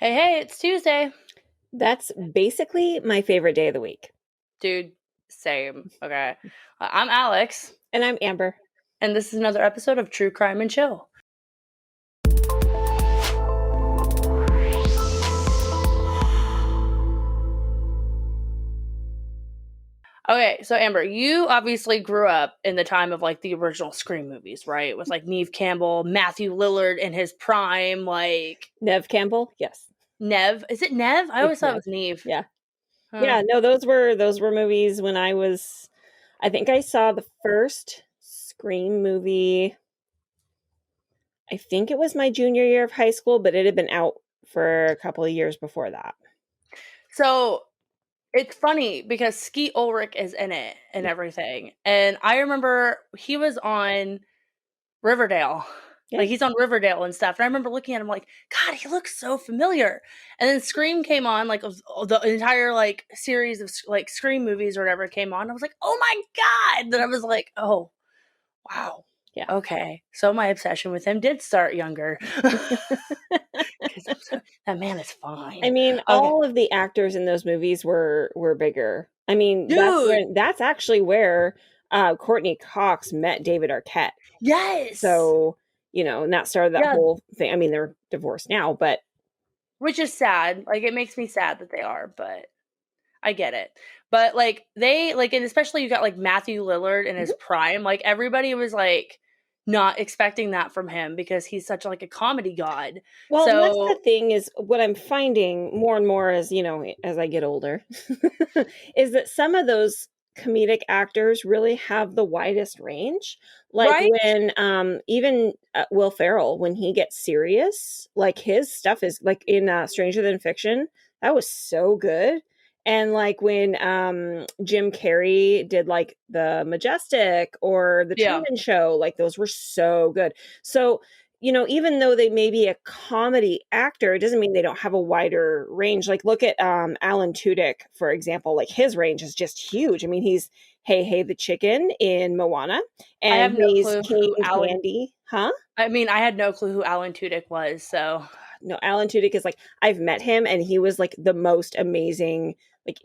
Hey, it's Tuesday. That's basically my favorite day of the week. Dude, same. Okay. I'm Alex, And I'm Amber. and this is another episode of True Crime and Chill. Okay, so Amber, you obviously grew up in the time of like the original Scream movies, right? With like Neve Campbell, Matthew Lillard in his prime, like Nev Campbell? Yes. Nev. Is it Nev? I always It's thought it Nev. was Neve. Yeah. Huh. Yeah, no, those were movies when I think I saw the first Scream movie. I think it was my junior year of high school, but it had been out for a couple of years before that. So it's funny because Skeet Ulrich is in it and everything. And I remember he was on Riverdale. Yeah. Like, he's on Riverdale and stuff, and I remember looking at him like, God, he looks so familiar. And then Scream came on, like, the entire, like, series of, like, Scream movies or whatever came on. I was like, oh my God! Then I was like, oh, wow. Yeah. Okay. So my obsession with him did start younger. Because that man is fine. I mean, Okay. all of the actors in those movies were bigger. I mean, Dude! that's actually where Courtney Cox met David Arquette. Yes! So, and that started that Yeah. whole thing. I mean, they're divorced now, but Which is sad. Like, it makes me sad that they are, but I get it. But, like, and especially you got, like, Matthew Lillard in his prime, like, everybody was, like, not expecting that from him because he's such, like, a comedy god. well, and that's the So thing is what I'm finding more and more as, as I get older, is that some of those comedic actors really have the widest range. Like right? when even Will Ferrell, when he gets serious, like his stuff is like in Stranger Than Fiction, that was so good. And like when Jim Carrey did like The Majestic or The Yeah. Truman Show, like those were so good. So, even though they may be a comedy actor, it doesn't mean they don't have a wider range. Like look at Alan Tudyk, for example. Like his range is just huge. I mean, he's Hey Hey the Chicken in Moana, I and have no he's clue King who Alan Candy. Huh? I mean, I had no clue who Alan Tudyk was, so No, Alan Tudyk is like, I've met him and he was like the most amazing. Like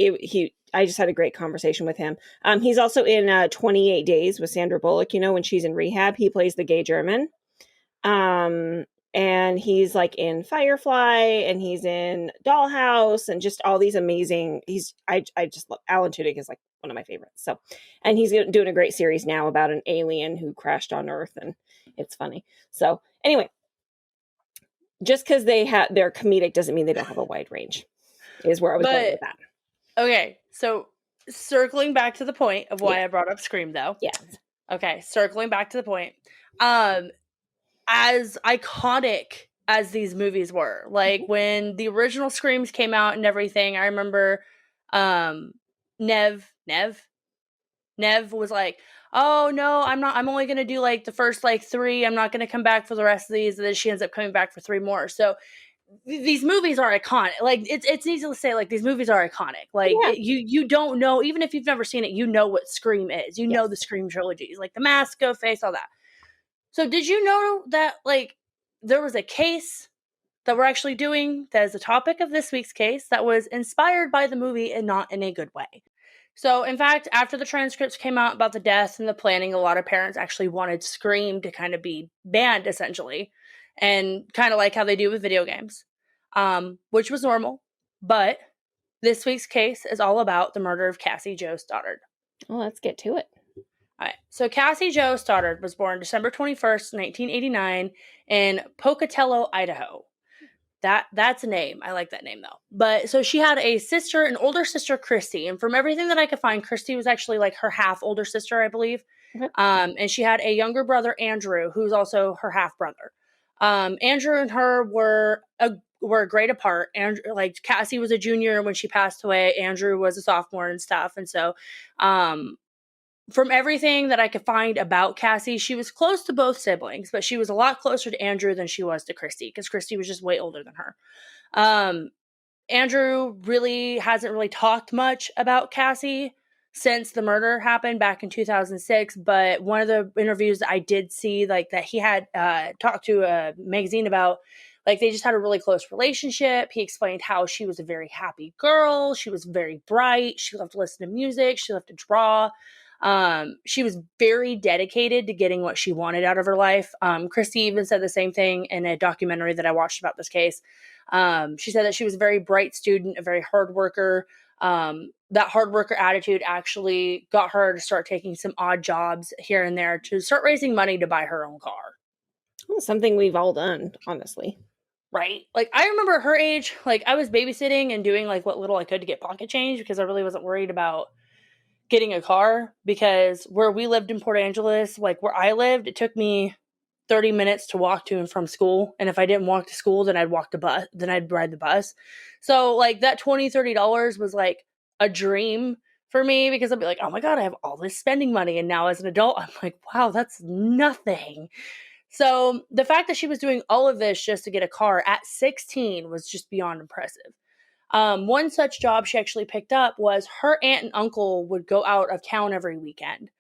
I just had a great conversation with him. He's also in 28 Days with Sandra Bullock. When she's in rehab, he plays the gay German. Um, and he's like in Firefly, and he's in Dollhouse, and just all these amazing. I just love Alan Tudyk is like one of my favorites. So, and he's doing a great series now about an alien who crashed on Earth, and it's funny. So anyway, just because they're comedic doesn't mean they don't have a wide range. Is where I was going with that. Okay, so circling back to the point of why Yeah. I brought up Scream, though. Yes. Okay, circling back to the point. As iconic as these movies were, like when the original Screams came out and everything, I remember Nev was like, oh no, I'm only gonna do like the first like 3, I'm not gonna come back for the rest of these, and then she ends up coming back for 3 more. So these movies are iconic. Like it's easy to say like these movies are iconic. Like Yeah. you don't know, even if you've never seen it, you know what Scream is. You know the Scream trilogies, like The Mask, Ghostface, all that. So did you know that like there was a case that we're actually doing that is the topic of this week's case that was inspired by the movie and not in a good way? So, in fact, after the transcripts came out about the death and the planning, a lot of parents actually wanted Scream to kind of be banned, essentially, and kind of like how they do with video games, which was normal. But this week's case is all about the murder of Cassie Jo Stoddard. Well, let's get to it. All right. So Cassie Jo Stoddard was born December 21st, 1989 in Pocatello, Idaho. That's a name. I like that name though. But so she had an older sister, Christy, and from everything that I could find, Christy was actually like her half older sister, I believe. Okay. And she had a younger brother, Andrew, who's also her half brother. Andrew and her were a grade apart. And like Cassie was a junior when she passed away. Andrew was a sophomore and stuff. And so, from everything that I could find about Cassie, she was close to both siblings, but she was a lot closer to Andrew than she was to Christy because Christy was just way older than her. Andrew really hasn't really talked much about Cassie since the murder happened back in 2006, but one of the interviews that I did see, like that he had talked to a magazine about, Like, they just had a really close relationship. He explained how she was a very happy girl. She was very bright. She loved to listen to music. She loved to draw. She was very dedicated to getting what she wanted out of her life. Christy even said the same thing in a documentary that I watched about this case. She said that she was a very bright student, a very hard worker. That hard worker attitude actually got her to start taking some odd jobs here and there to start raising money to buy her own car. Well, something we've all done, honestly. Right? Like, I remember her age, like, I was babysitting and doing, like, what little I could to get pocket change because I really wasn't worried about getting a car, because where we lived in Port Angeles, like, where I lived, it took me 30 minutes to walk to and from school. And if I didn't walk to school, then I'd ride the bus. So, like, that $20-$30 was, like, a dream for me, because I'd be like, oh my God, I have all this spending money. And now as an adult, I'm like, wow, that's nothing. So the fact that she was doing all of this just to get a car at 16 was just beyond impressive. One such job she actually picked up was her aunt and uncle would go out of town every weekend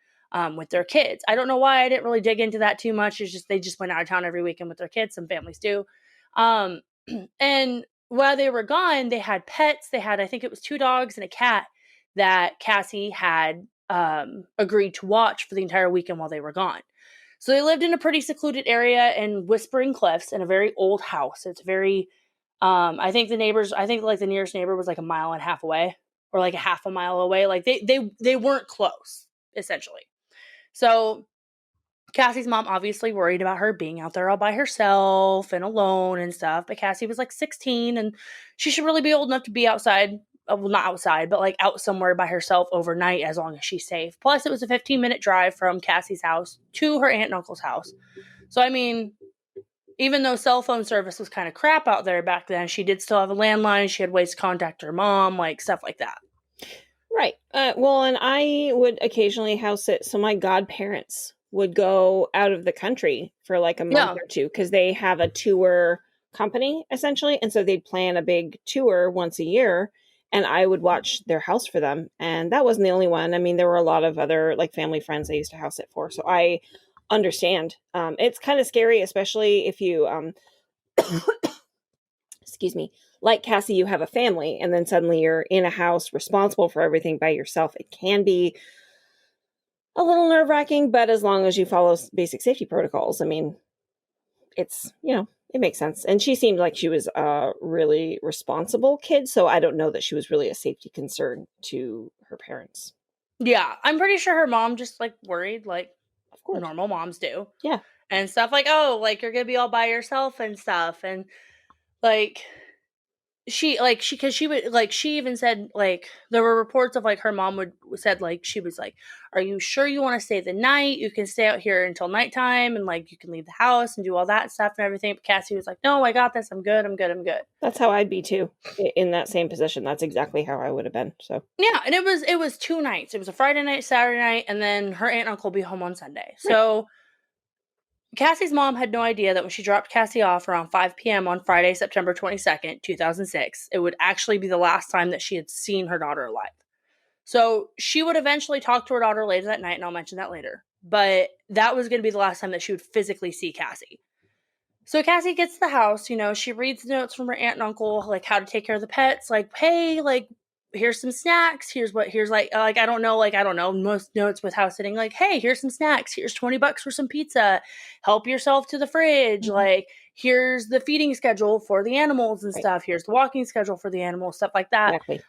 with their kids. I don't know why I didn't really dig into that too much. It's just they just went out of town every weekend with their kids. Some families do. Um, and while they were gone, they had pets. They had, I think it was 2 dogs and a cat that Cassie had agreed to watch for the entire weekend while they were gone. So they lived in a pretty secluded area in Whispering Cliffs in a very old house. It's very, I think the nearest neighbor was like a mile and a half away, or like a half a mile away. Like they weren't close, essentially. So Cassie's mom obviously worried about her being out there all by herself and alone and stuff. But Cassie was like 16 and she should really be old enough to be outside. Well, not outside, but like out somewhere by herself overnight as long as she's safe. Plus, it was a 15-minute drive from Cassie's house to her aunt and uncle's house. So, I mean, even though cell phone service was kind of crap out there back then, she did still have a landline. She had ways to contact her mom, like stuff like that. Right. Well, and I would occasionally house sit. So my godparents would go out of the country for like a month or two because they have a tour company essentially. And so they'd plan a big tour once a year. And I would watch their house for them. And that wasn't the only one. I mean, there were a lot of other like family friends I used to house sit for. So I understand. It's kind of scary, especially if you, excuse me, like Cassie, you have a family and then suddenly you're in a house responsible for everything by yourself. It can be a little nerve wracking, but as long as you follow basic safety protocols, I mean, it's, it makes sense. And she seemed like she was a really responsible kid. So I don't know that she was really a safety concern to her parents. Yeah. I'm pretty sure her mom just like worried, like of course normal moms do. Yeah. And stuff like, oh, like you're going to be all by yourself and stuff. And like, she even said, like, there were reports of, like, her mom said, like, she was like, are you sure you want to stay the night? You can stay out here until nighttime and, like, you can leave the house and do all that stuff and everything. But Cassie was like, no, I got this. I'm good. That's how I'd be, too, in that same position. That's exactly how I would have been, so. Yeah, and it was 2 nights. It was a Friday night, Saturday night, and then her aunt and uncle will be home on Sunday. Right. So Cassie's mom had no idea that when she dropped Cassie off around 5 p.m. on Friday, September 22nd, 2006, it would actually be the last time that she had seen her daughter alive. So she would eventually talk to her daughter later that night, and I'll mention that later. But that was going to be the last time that she would physically see Cassie. So Cassie gets to the house, she reads the notes from her aunt and uncle, like how to take care of the pets, like, hey, like, here's some snacks. Here's I don't know, most notes with house sitting, like, hey, here's some snacks. Here's $20 for some pizza. Help yourself to the fridge. Mm-hmm. Like, here's the feeding schedule for the animals and stuff. Here's the walking schedule for the animals, stuff like that. Exactly.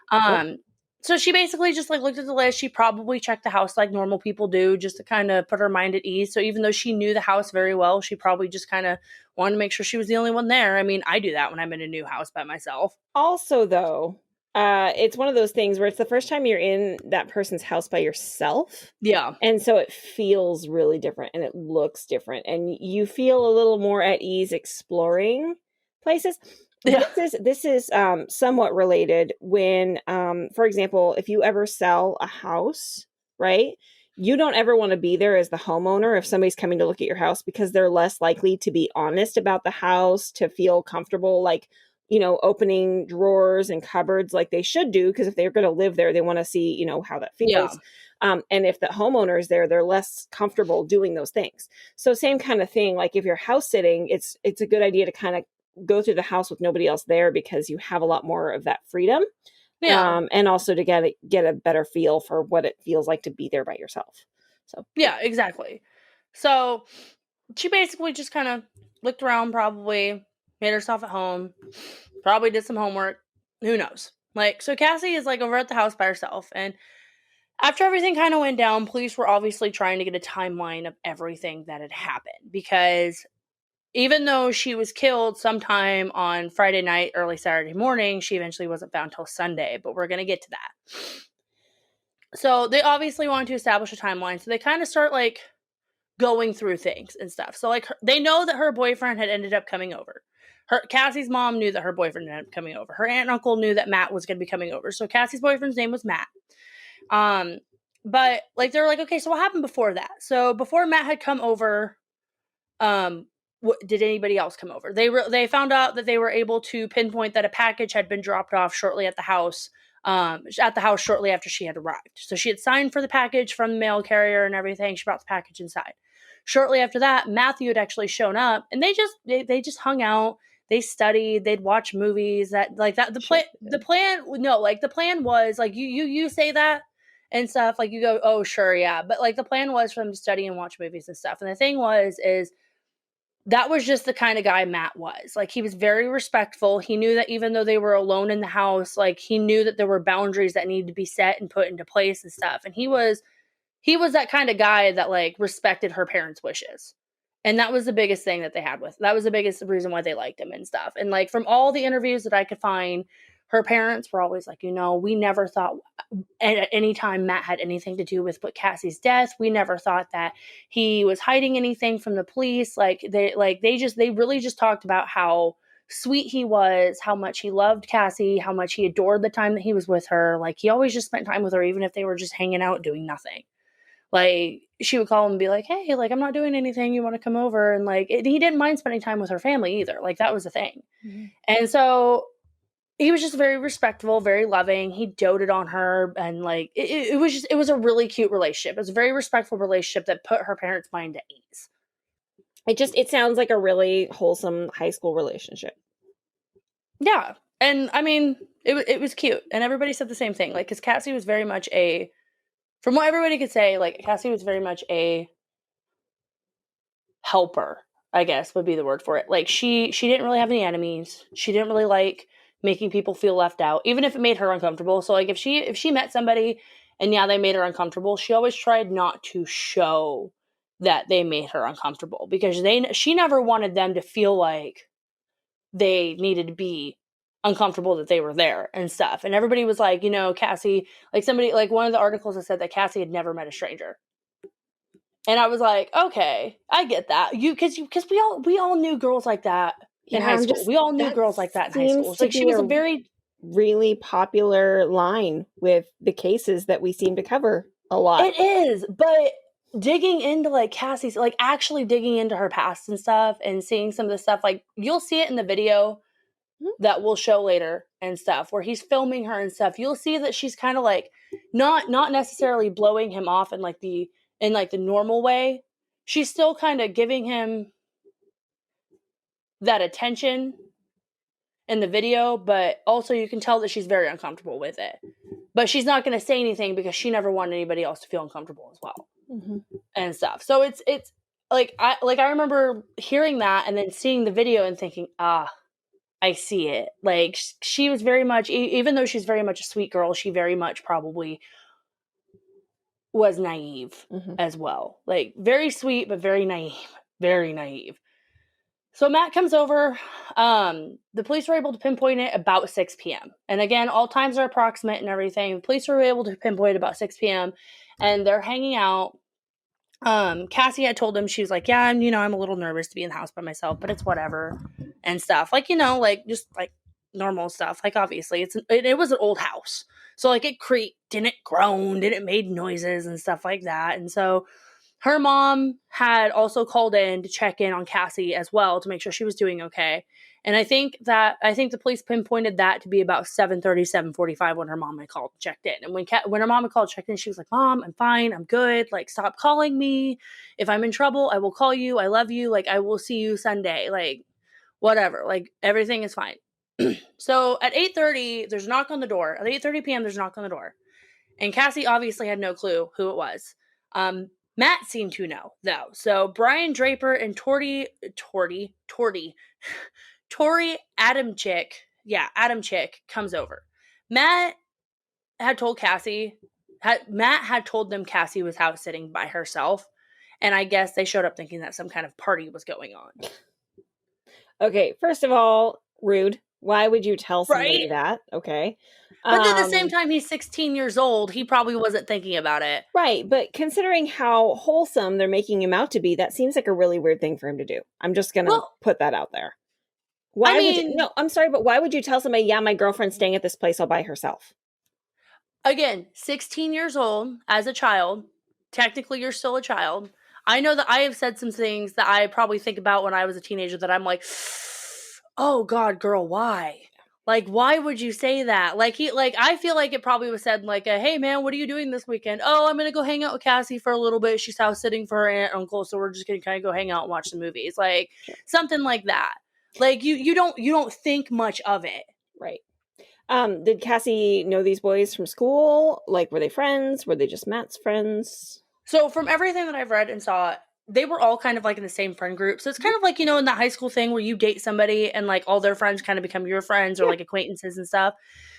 So she basically just like looked at the list. She probably checked the house like normal people do just to kind of put her mind at ease. So even though she knew the house very well, she probably just kind of wanted to make sure she was the only one there. I mean, I do that when I'm in a new house by myself. Also, though, it's one of those things where it's the first time you're in that person's house by yourself. Yeah. And so it feels really different and it looks different and you feel a little more at ease exploring places. Yeah. This is somewhat related when, for example, if you ever sell a house, right, you don't ever want to be there as the homeowner if somebody's coming to look at your house because they're less likely to be honest about the house, to feel comfortable, like, opening drawers and cupboards like they should do, because if they're going to live there, they want to see, how that feels. Yeah. And if the homeowner is there, they're less comfortable doing those things. So same kind of thing, like if you're house sitting, it's a good idea to kind of go through the house with nobody else there because you have a lot more of that freedom. Yeah. And also to get a better feel for what it feels like to be there by yourself. So Yeah, exactly. So she basically just kind of looked around, probably made herself at home, probably did some homework. Who knows? Like, so Cassie is like over at the house by herself. And after everything kind of went down, police were obviously trying to get a timeline of everything that had happened, because even though she was killed sometime on Friday night, early Saturday morning, she eventually wasn't found till Sunday, but we're going to get to that. So they obviously wanted to establish a timeline. So they kind of start like going through things and stuff. So like they know that her boyfriend had ended up coming over. Cassie's mom knew that her boyfriend ended up coming over. Her aunt and uncle knew that Matt was going to be coming over. So Cassie's boyfriend's name was Matt. But like they're like, okay, so what happened before that? So before Matt had come over, did anybody else come over? They found out that they were able to pinpoint that a package had been dropped off shortly at the house. Shortly after she had arrived. So she had signed for the package from the mail carrier and everything. She brought the package inside. Shortly after that, Matthew had actually shown up, and they just hung out. They studied. They'd watch movies. That like that. The plan was like you say that and stuff, like you go, oh sure, yeah, but like the plan was for them to study and watch movies and stuff. And the thing is that was just the kind of guy Matt was. Like, he was very respectful. He knew that even though they were alone in the house, like, he knew that there were boundaries that needed to be set and put into place and stuff. And he was that kind of guy that, like, respected her parents' wishes. And that was the biggest thing that they had with. That was the biggest reason why they liked him and stuff. And, like, from all the interviews that I could find, her parents were always like, we never thought at any time Matt had anything to do with Cassie's death. We never thought that he was hiding anything from the police. They really just talked about how sweet he was, how much he loved Cassie, how much he adored the time that he was with her. Like, he always just spent time with her, even if they were just hanging out doing nothing. Like, she would call him and be like, hey, like, I'm not doing anything. You want to come over? And like, he didn't mind spending time with her family either. Like, that was the thing. Mm-hmm. And so he was just very respectful, very loving. He doted on her, and like it was a really cute relationship. It was a very respectful relationship that put her parents' mind at ease. It sounds like a really wholesome high school relationship. Yeah, and I mean it was cute, and everybody said the same thing. Like, because Cassie was very much from what everybody could say, like Cassie was very much a helper, I guess would be the word for it. Like, she didn't really have any enemies. She didn't really like making people feel left out, even if it made her uncomfortable. So like if she met somebody and they made her uncomfortable, she always tried not to show that they made her uncomfortable, because she never wanted them to feel like they needed to be uncomfortable that they were there and stuff. And everybody was like, Cassie, like somebody, like one of the articles that said that Cassie had never met a stranger. And I was like, okay, I get that. Because we all knew girls like that in high school. We all knew girls like that in high school. Like, she was a really popular line with the cases that we seem to cover a lot. It is, but digging into like Cassie's, like actually digging into her past and stuff and seeing some of the stuff, like you'll see it in the video that we'll show later and stuff where he's filming her and stuff. You'll see that she's kind of like not necessarily blowing him off in the normal way. She's still kind of giving him that attention in the video, but also you can tell that she's very uncomfortable with it. But she's not going to say anything because she never wanted anybody else to feel uncomfortable as well. Mm-hmm. And stuff. So it's like I remember hearing that and then seeing the video and thinking, I see it. Like, she was very much, even though she's very much a sweet girl, she very much probably was naive as well. Like, very sweet, but very naive. Very naive. So Matt comes over. The police were able to pinpoint it about 6 p.m. And again, all times are approximate and everything. The police were able to pinpoint about 6 p.m. and they're hanging out. Cassie had told him, she was like, yeah, I'm a little nervous to be in the house by myself, but it's whatever and stuff. Like, like just like normal stuff. Like, obviously it was an old house. So like it creaked and it groaned and it made noises and stuff like that. And so her mom had also called in to check in on Cassie as well to make sure she was doing okay. And I think the police pinpointed that to be about 7:30, 7:45 when her mom had called and checked in. And when her mom had called and checked in, she was like, Mom, I'm fine. I'm good. Like, stop calling me. If I'm in trouble, I will call you. I love you. Like, I will see you Sunday. Like, whatever. Like, everything is fine. So at 8:30, there's a knock on the door. At 8:30 p.m., there's a knock on the door. And Cassie obviously had no clue who it was. Matt seemed to know, though. So Brian Draper and Tori Adamchick comes over. Matt had told them Cassie was house sitting by herself. And I guess they showed up thinking that some kind of party was going on. Okay, first of all, rude. Why would you tell somebody that? Okay. But at the same time, he's 16 years old. He probably wasn't thinking about it. Right, but considering how wholesome they're making him out to be, that seems like a really weird thing for him to do. I'm just going to put that out there. No, I'm sorry, but why would you tell somebody, yeah, my girlfriend's staying at this place all by herself? Again, 16 years old, as a child, technically you're still a child. I know that I have said some things that I probably think about when I was a teenager that I'm like, oh God, girl, why? Like, why would you say that? Like, I feel like it probably was said like, hey man, what are you doing this weekend? Oh, I'm going to go hang out with Cassie for a little bit. She's house sitting for her aunt and uncle. So we're just going to kind of go hang out and watch the movies. Like, something like that. Like, you don't think much of it. Right. Did Cassie know these boys from school? Like, were they friends? Were they just Matt's friends? So from everything that I've read and saw, they were all kind of like in the same friend group. So it's kind of like, in that high school thing where you date somebody and like all their friends kind of become your friends or like acquaintances and stuff.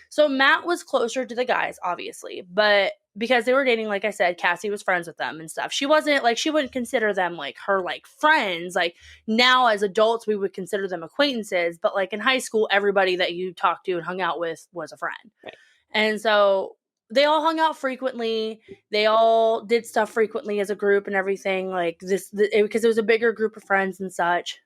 So Matt was closer to the guys, obviously, but because they were dating, like I said, Cassie was friends with them and stuff. She wasn't like, she wouldn't consider them like her like friends. Like, now as adults, we would consider them acquaintances, but like in high school, everybody that you talked to and hung out with was a friend. Right. And so they all hung out frequently. They all did stuff frequently as a group and everything like this, because it was a bigger group of friends and such.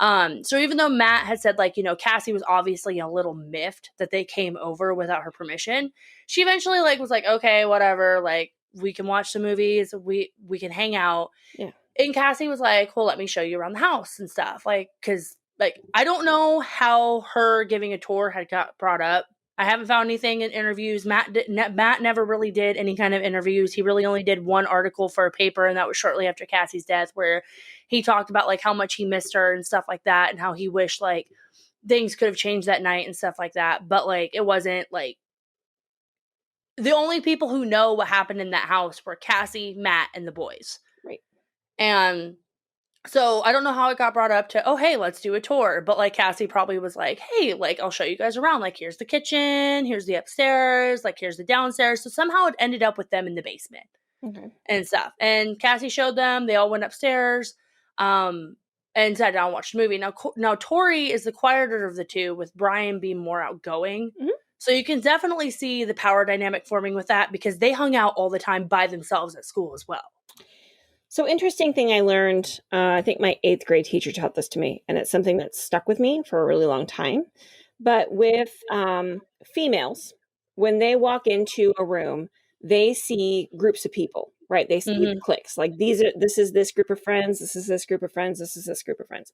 So even though Matt had said like, Cassie was obviously a little miffed that they came over without her permission, she eventually like was like, okay, whatever. Like, we can watch the movies. We can hang out. Yeah. And Cassie was like, well, let me show you around the house and stuff. Like, cause like, I don't know how her giving a tour had got brought up. I haven't found anything in interviews. Matt never really did any kind of interviews. He really only did one article for a paper, and that was shortly after Cassie's death, where he talked about like how much he missed her and stuff like that, and how he wished like things could have changed that night and stuff like that. But like, it wasn't like, the only people who know what happened in that house were Cassie, Matt, and the boys. Right. And so I don't know how it got brought up to, oh, hey, let's do a tour. But like, Cassie probably was like, hey, like, I'll show you guys around. Like, here's the kitchen, here's the upstairs, like, here's the downstairs. So somehow it ended up with them in the basement and stuff. And Cassie showed them. They all went upstairs and sat down and watched the movie. Now Tori is the quieter of the two, with Brian being more outgoing. Mm-hmm. So you can definitely see the power dynamic forming with that, because they hung out all the time by themselves at school as well. So interesting thing I learned, I think my 8th grade teacher taught this to me, and it's something that's stuck with me for a really long time. But with females, when they walk into a room, they see groups of people, right? They see the cliques. Like, this is this group of friends, this is this group of friends, this is this group of friends.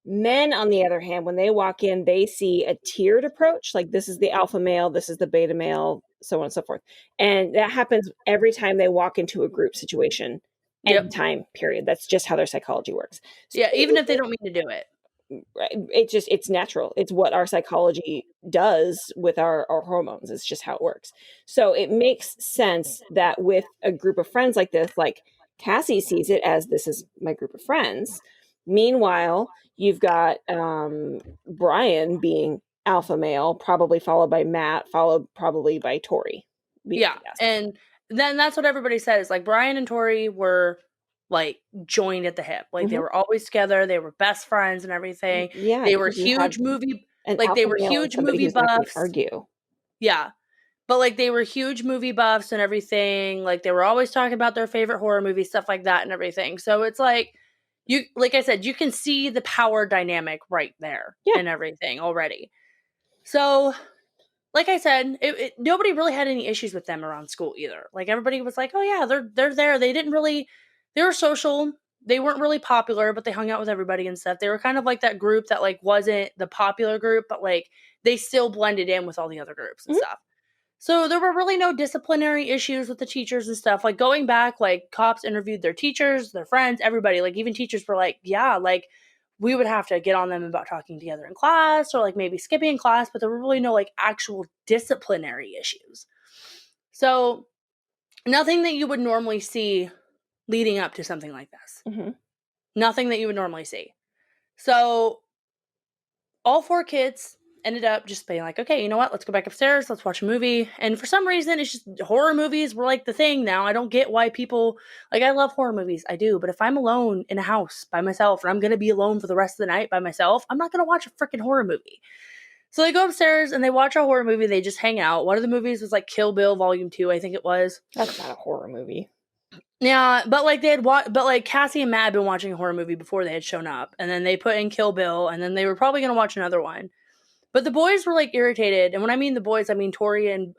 Men, on the other hand, when they walk in, they see a tiered approach. Like, this is the alpha male, this is the beta male, so on and so forth. And that happens every time they walk into a group situation. Any time period. That's just how their psychology works. So even if they don't mean to do it. It's natural. It's what our psychology does with our hormones. It's just how it works. So it makes sense that with a group of friends like this, like Cassie sees it as, this is my group of friends. Meanwhile, you've got Brian being alpha male, probably followed by Matt, followed probably by Tori. Yeah. And then that's what everybody says. Like, Brian and Tori were like joined at the hip. Like, they were always together. They were best friends and everything. Yeah. They were huge movie, like they were huge movie buffs. Argue. Yeah. But like, they were huge movie buffs and everything. Like, they were always talking about their favorite horror movies, stuff like that and everything. So it's like, like I said, you can see the power dynamic right there and everything already. So, like I said, nobody really had any issues with them around school either. Like, everybody was like, oh yeah, they're there. They were social. They weren't really popular, but they hung out with everybody and stuff. They were kind of like that group that like wasn't the popular group, but like they still blended in with all the other groups and stuff. So there were really no disciplinary issues with the teachers and stuff. Like, going back, like, cops interviewed their teachers, their friends, everybody. Like, even teachers were like, yeah, like, we would have to get on them about talking together in class or like maybe skipping class, but there were really no like actual disciplinary issues. So nothing that you would normally see leading up to something like this. Mm-hmm. Nothing that you would normally see. So all 4 kids ended up just being like, okay, you know what? Let's go back upstairs. Let's watch a movie. And for some reason, it's just horror movies were like the thing now. I don't get why people, like, I love horror movies. I do. But if I'm alone in a house by myself and I'm going to be alone for the rest of the night by myself, I'm not going to watch a freaking horror movie. So they go upstairs and they watch a horror movie. They just hang out. One of the movies was like Kill Bill Volume 2, I think it was. That's not a horror movie. Yeah, but like but like Cassie and Matt had been watching a horror movie before they had shown up, and then they put in Kill Bill, and then they were probably going to watch another one. But the boys were like irritated, and when I mean the boys, I mean Tori and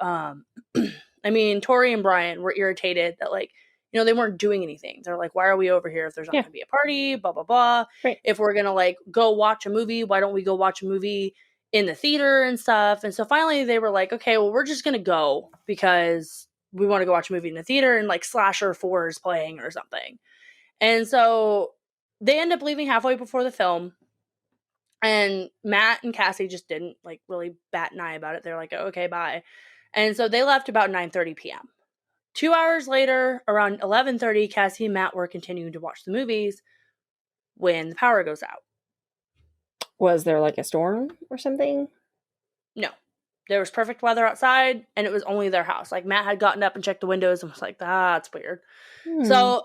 Tori and Brian were irritated that like, you know, they weren't doing anything. They're like, why are we over here if there's not going to be a party? Blah blah blah. Right. If we're gonna like go watch a movie, why don't we go watch a movie in the theater and stuff? And so finally they were like, okay, well we're just gonna go because we want to go watch a movie in the theater and like Slasher 4 is playing or something. And so they end up leaving halfway before the film. And Matt and Cassie just didn't like really bat an eye about it. They're like, oh, okay, bye. And so they left about 9:30 p.m. 2 hours later, around 11:30, Cassie and Matt were continuing to watch the movies when the power goes out. Was there like a storm or something? No. There was perfect weather outside, and it was only their house. Like, Matt had gotten up and checked the windows and was like, that's weird. So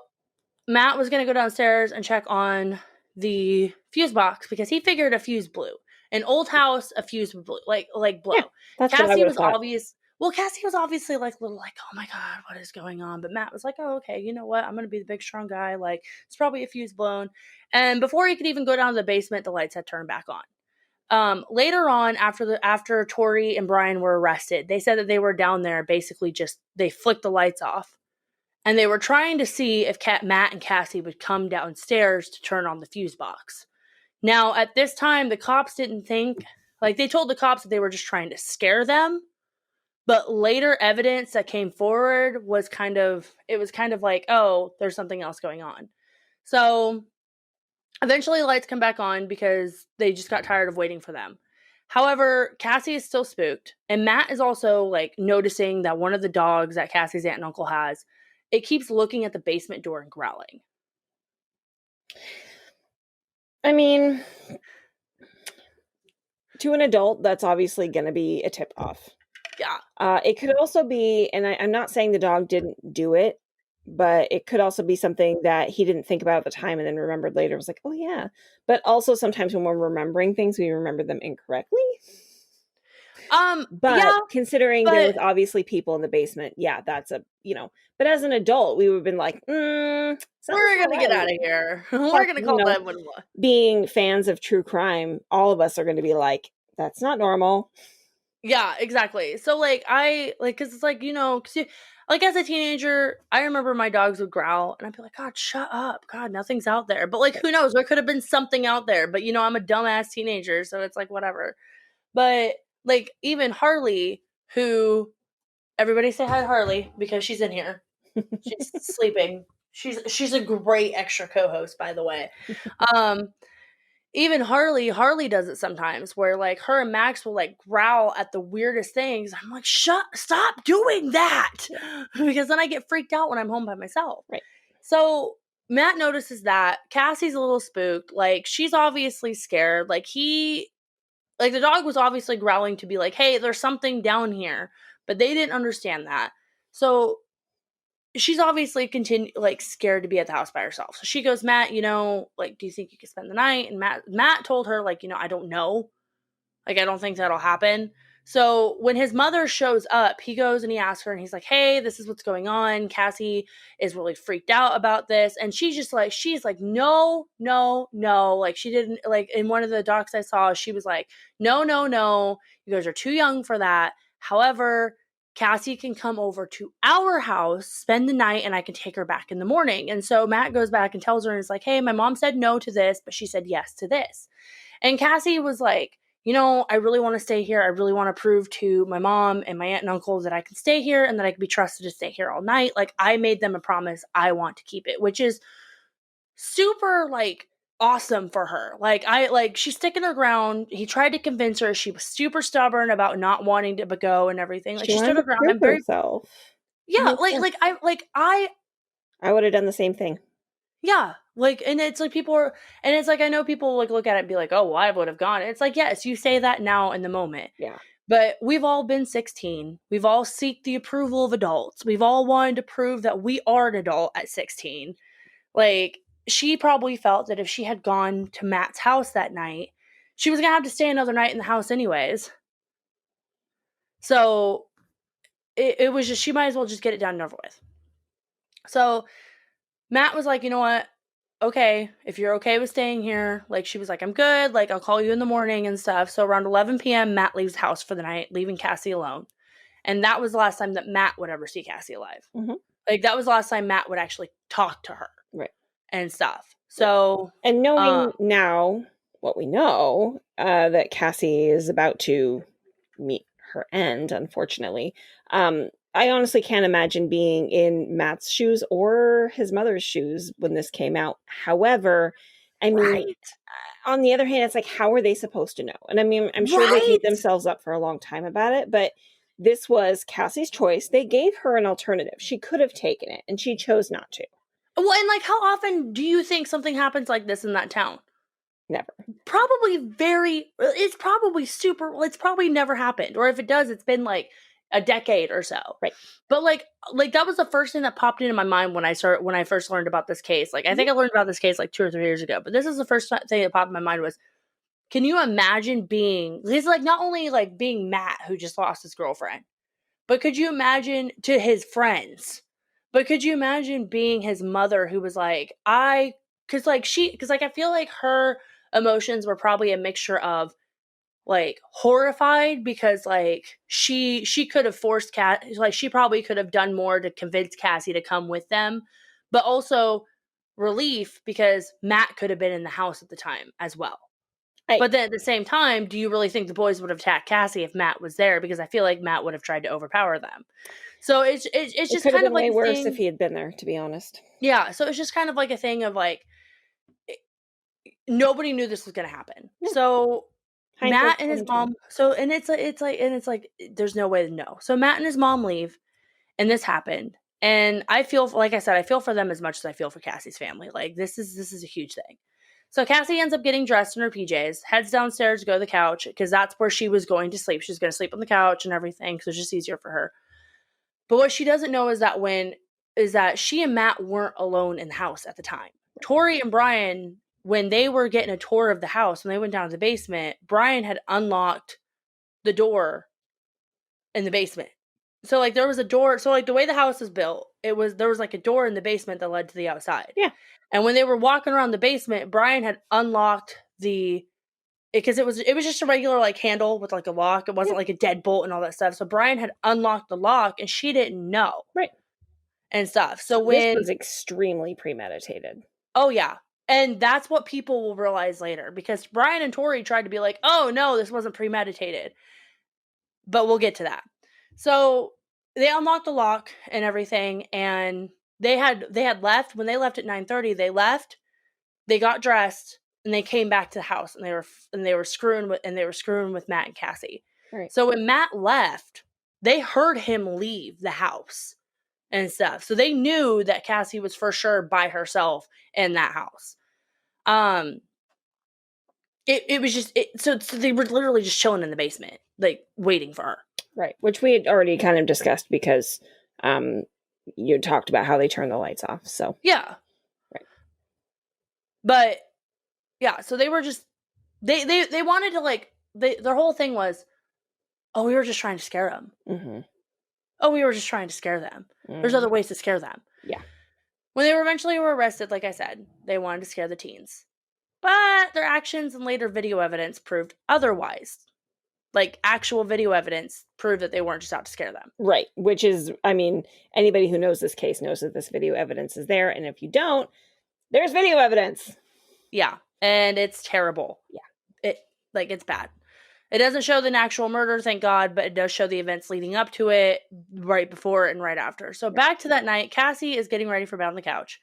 Matt was going to go downstairs and check on the fuse box because he figured a fuse blew. An old house, a fuse would blow, like blow. Yeah, that's Cassie was obvious. Well, Cassie was obviously like little like, oh my God, what is going on? But Matt was like, oh, okay, you know what? I'm going to be the big strong guy. Like, it's probably a fuse blown. And before he could even go down to the basement, the lights had turned back on. Later on, after Tori and Brian were arrested, they said that they were down there basically just, they flicked the lights off. And they were trying to see if Matt and Cassie would come downstairs to turn on the fuse box. Now, at this time, the cops didn't think, like, they told the cops that they were just trying to scare them. But later evidence that came forward was kind of like, oh, there's something else going on. So eventually lights come back on because they just got tired of waiting for them. However, Cassie is still spooked. And Matt is also, like, noticing that one of the dogs that Cassie's aunt and uncle has, it keeps looking at the basement door and growling. I mean, to an adult, that's obviously going to be a tip off. Yeah. It could also be, and I'm not saying the dog didn't do it, but it could also be something that he didn't think about at the time and then remembered later. It was like, oh yeah. But also sometimes when we're remembering things, we remember them incorrectly. But yeah, considering there was obviously people in the basement, yeah, that's a, you know, but as an adult, we would have been like, we're going to get out of here. We're going to call 911. Being fans of true crime, all of us are going to be like, that's not normal. Yeah, exactly. So, like, because it's like, you know, like, as a teenager, I remember my dogs would growl, and I'd be like, God, shut up. God, nothing's out there. But, like, who knows? There could have been something out there. But, you know, I'm a dumbass teenager, so it's like, whatever. But, like, even Harley, who, everybody say hi to Harley, because she's in here. She's sleeping. She's a great extra co-host, by the way. Even Harley does it sometimes where like her and Max will like growl at the weirdest things. I'm like, stop doing that. Because then I get freaked out when I'm home by myself. Right. So Matt notices that Cassie's a little spooked. Like, she's obviously scared. Like, the dog was obviously growling to be like, hey, there's something down here. But they didn't understand that. So she's obviously scared to be at the house by herself. So she goes, Matt, you know, like, do you think you could spend the night? And Matt told her, like, you know, I don't know. Like, I don't think that'll happen. So when his mother shows up, he goes and he asks her and he's like, hey, this is what's going on. Cassie is really freaked out about this. And she's like, no. Like, she didn't, like, in one of the docs I saw, she was like, no. You guys are too young for that. However, Cassie can come over to our house, spend the night, and I can take her back in the morning. And so Matt goes back and tells her, and it's like, hey, my mom said no to this, but she said yes to this. And Cassie was like, you know, I really want to stay here. I really want to prove to my mom and my aunt and uncle that I can stay here and that I can be trusted to stay here all night. Like, I made them a promise. I want to keep it, which is super, like, awesome for her. She's sticking her ground. He tried to convince her. She was super stubborn about not wanting to go and everything. Like, She she stood wanted her to ground. prove I'm very, herself. yeah, Makes sense. I would have done the same thing. yeah, and it's like I know people like look at it and be like, oh, well, I would have gone. It's like, yes, you say that now in the moment. Yeah. But we've all been 16. We've all seeked the approval of adults. We've all wanted to prove that we are an adult at 16. Like, she probably felt that if she had gone to Matt's house that night, she was going to have to stay another night in the house anyways. So it was just, she might as well just get it done and over with. So Matt was like, you know what? Okay, if you're okay with staying here, like, she was like, I'm good. Like, I'll call you in the morning and stuff. So around 11 p.m., Matt leaves the house for the night, leaving Cassie alone. And that was the last time that Matt would ever see Cassie alive. Mm-hmm. Like, that was the last time Matt would actually talk to her. Right. And stuff. So. And knowing now what we know, that Cassie is about to meet her end, unfortunately, I honestly can't imagine being in Matt's shoes or his mother's shoes when this came out. However, I mean, Right. On the other hand, it's like, how are they supposed to know? And I mean, I'm sure they beat themselves up for a long time about it, but this was Cassie's choice. They gave her an alternative. She could have taken it, and she chose not to. Well, and like, how often do you think something happens like this in that town? Never. It's probably never happened. Or if it does, it's been like a decade or so. Right. But like that was the first thing that popped into my mind when I first learned about this case. Like, I think I learned about this case like 2 or 3 years ago, but this is the first thing that popped in my mind was, can you imagine being, he's like, not only like being Matt, who just lost his girlfriend, but could you imagine to his friends, but could you imagine being his mother, who was like, because I feel like her emotions were probably a mixture of like horrified, because like she could have forced she probably could have done more to convince Cassie to come with them, but also relief because Matt could have been in the house at the time as well. But then at the same time, do you really think the boys would have attacked Cassie if Matt was there? Because I feel like Matt would have tried to overpower them. So it's just kind of like way worse if he had been there, to be honest. Yeah, so it's just kind of like a thing of like, nobody knew this was going to happen. Yeah. So Matt and his mom. So it's like there's no way to know. So Matt and his mom leave, and this happened. And I feel, like I said, I feel for them as much as I feel for Cassie's family. Like, this is a huge thing. So Cassie ends up getting dressed in her PJs, heads downstairs to go to the couch, because that's where she was going to sleep. She's going to sleep on the couch and everything, because it's just easier for her. But what she doesn't know is that she and Matt weren't alone in the house at the time. Tori and Brian, when they were getting a tour of the house, when they went down to the basement, Brian had unlocked the door in the basement. So like, there was a door. So like, the way the house is built, there was like a door in the basement that led to the outside. Yeah. And when they were walking around the basement, Brian had unlocked because it was just a regular like handle with like a lock. It wasn't like a deadbolt and all that stuff. So Brian had unlocked the lock, and she didn't know. Right. And stuff. So this was extremely premeditated. Oh yeah. And that's what people will realize later, because Brian and Tori tried to be like, oh no, this wasn't premeditated. But we'll get to that. So they unlocked the lock and everything, and they had left. When they left at 9:30, they left, they got dressed, and they came back to the house, and they were screwing with Matt and Cassie. Right. So when Matt left, they heard him leave the house and stuff. So they knew that Cassie was for sure by herself in that house. It was just, so they were literally just chilling in the basement, like waiting for her. Right. Which we had already kind of discussed, because you talked about how they turned the lights off. So yeah. Right. But yeah, so they were just, they wanted to like, their whole thing was, oh, we were just trying to scare them. Mm-hmm. Oh, we were just trying to scare them. Mm-hmm. There's other ways to scare them. Yeah. When they eventually were arrested, like I said, they wanted to scare the teens. But their actions and later video evidence proved otherwise. Like, actual video evidence proved that they weren't just out to scare them. Right. Which is, I mean, anybody who knows this case knows that this video evidence is there. And if you don't, there's video evidence. Yeah. And it's terrible. Yeah. It's bad. It doesn't show the actual murder, thank God, but it does show the events leading up to it, right before and right after. So back to that night, Cassie is getting ready for bed on the couch.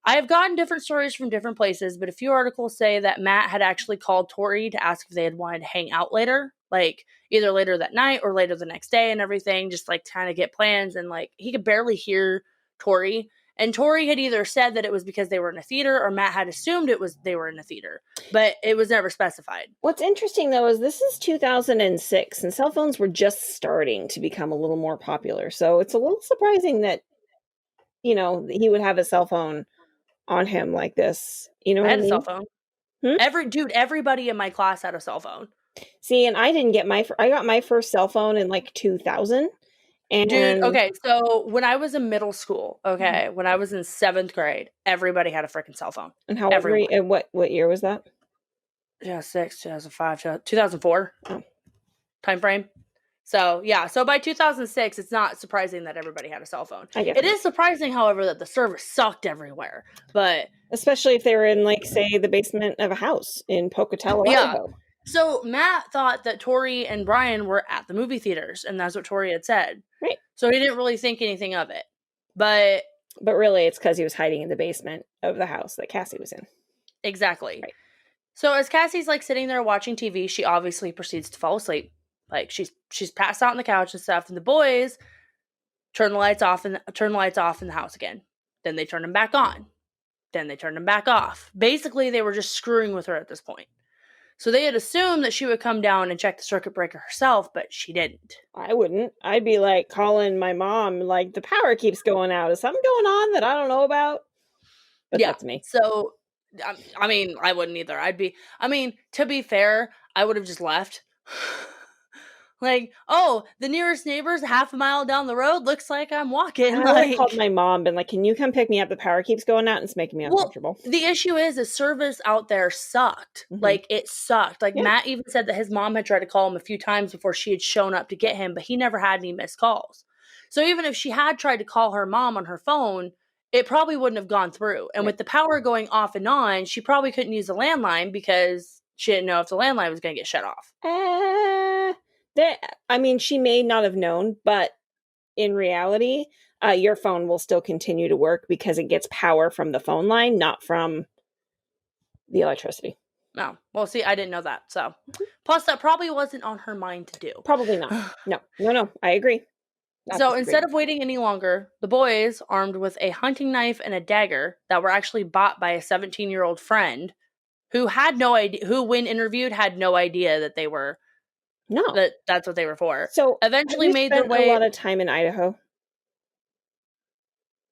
I have gotten different stories from different places, but a few articles say that Matt had actually called Tori to ask if they had wanted to hang out later, like either later that night or later the next day and everything, just like trying to get plans. And like he could barely hear Tori. And Tori had either said that it was because they were in a theater or Matt had assumed it was they were in a theater, but it was never specified. What's interesting though is this is 2006 and cell phones were just starting to become a little more popular. So it's a little surprising that, you know, he would have a cell phone on him like this. You know I what I had a cell mean? phone. Hmm? Everybody in my class had a cell phone. See, and I didn't get I got my first cell phone in like 2000. Dude, And okay, so when I was in middle school, okay, when I was in 7th grade, everybody had a freaking cell phone. how old were you? Everyone. And what year was that? 2006, 2005, 2004 Oh. time frame. So, yeah, so by 2006, it's not surprising that everybody had a cell phone. I guess It is surprising, however, that the service sucked everywhere. But especially if they were in like say the basement of a house in Pocatello, yeah. Idaho. So Matt thought that Tori and Brian were at the movie theaters, and that's what Tori had said. Right. So he didn't really think anything of it. But really it's because he was hiding in the basement of the house that Cassie was in. Exactly. Right. So as Cassie's like sitting there watching TV, she obviously proceeds to fall asleep. Like she's passed out on the couch and stuff, and the boys turn the lights off in the house again. Then they turn them back on. Then they turn them back off. Basically, they were just screwing with her at this point. So they had assumed that she would come down and check the circuit breaker herself, but she didn't. I wouldn't. I'd be like calling my mom, like the power keeps going out. Is something going on that I don't know about? But Yeah, that's me. So, I mean, I wouldn't either. To be fair, I would have just left. Like, oh, the nearest neighbor's half a mile down the road. Looks like I'm walking. I would have called my mom, been like, "Can you come pick me up? The power keeps going out, and it's making me uncomfortable." Well, the issue is the service out there sucked. Mhm. Like, it sucked. Like, Yeah. Matt even said that his mom had tried to call him a few times before she had shown up to get him, but he never had any missed calls. So even if she had tried to call her mom on her phone, it probably wouldn't have gone through. And with the power going off and on, she probably couldn't use the landline because she didn't know if the landline was going to get shut off. She may not have known, but in reality, your phone will still continue to work because it gets power from the phone line, not from the electricity. No. Well, see, I didn't know that. So, plus that probably wasn't on her mind to do. Probably not. No. I agree. So instead of waiting any longer, the boys, armed with a hunting knife and a dagger that were actually bought by a 17-year-old friend who had no idea, who when interviewed had no idea that they were, that's what they were for. So eventually made their way. A lot of time in Idaho.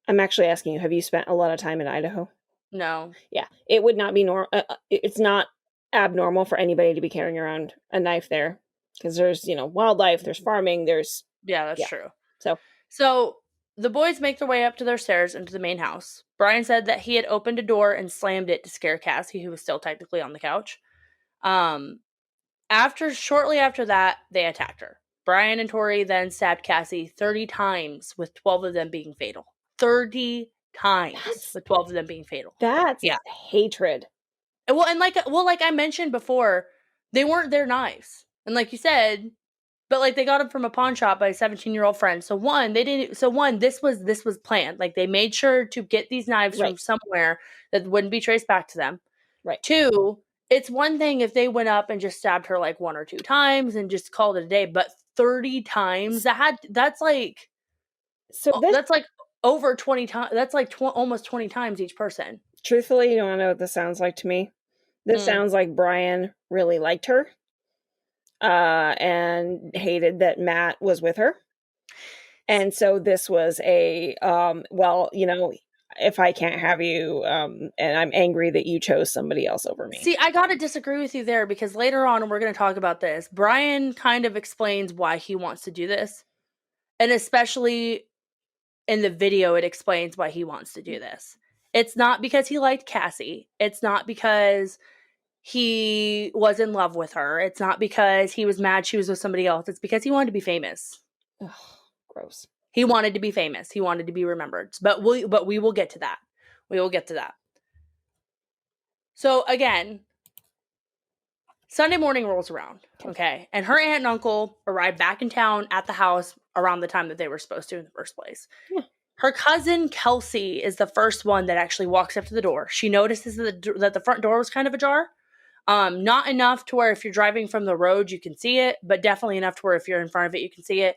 I'm actually asking you, have you spent a lot of time in Idaho? No. Yeah, it would not be normal. It's not abnormal for anybody to be carrying around a knife there because there's, wildlife, there's farming, there's. Yeah, that's true. So the boys make their way up to their stairs into the main house. Brian said that he had opened a door and slammed it to scare Cassie, who was still technically on the couch. Shortly after that, they attacked her. Brian and Tori then stabbed Cassie 30 times, with 12 of them being fatal. 30 times with 12 of them being fatal. That's hatred. Well, and like I mentioned before, they weren't their knives. And like you said, but like they got them from a pawn shop by a 17-year-old friend. So this was planned. Like they made sure to get these knives from somewhere that wouldn't be traced back to them. Right. 2, it's one thing if they went up and just stabbed her like 1 or 2 times and just called it a day, but 30 times that's like over 20 times. That's like almost 20 times each person. Truthfully, you don't want to know what this sounds like to me. This sounds like Brian really liked her. And hated that Matt was with her. And so this was a, if I can't have you, and I'm angry that you chose somebody else over me. See, I gotta disagree with you there because later on, and we're going to talk about this, Brian kind of explains why he wants to do this. And especially in the video, it explains why he wants to do this. It's not because he liked Cassie. It's not because he was in love with her. It's not because he was mad she was with somebody else. It's because he wanted to be famous. Ugh, gross. He wanted to be famous. He wanted to be remembered. But we will get to that. We will get to that. So again, Sunday morning rolls around, okay? And her aunt and uncle arrived back in town at the house around the time that they were supposed to in the first place. Yeah. Her cousin Kelsey is the first one that actually walks up to the door. She notices that the front door was kind of ajar. Not enough to where if you're driving from the road, you can see it, but definitely enough to where if you're in front of it, you can see it.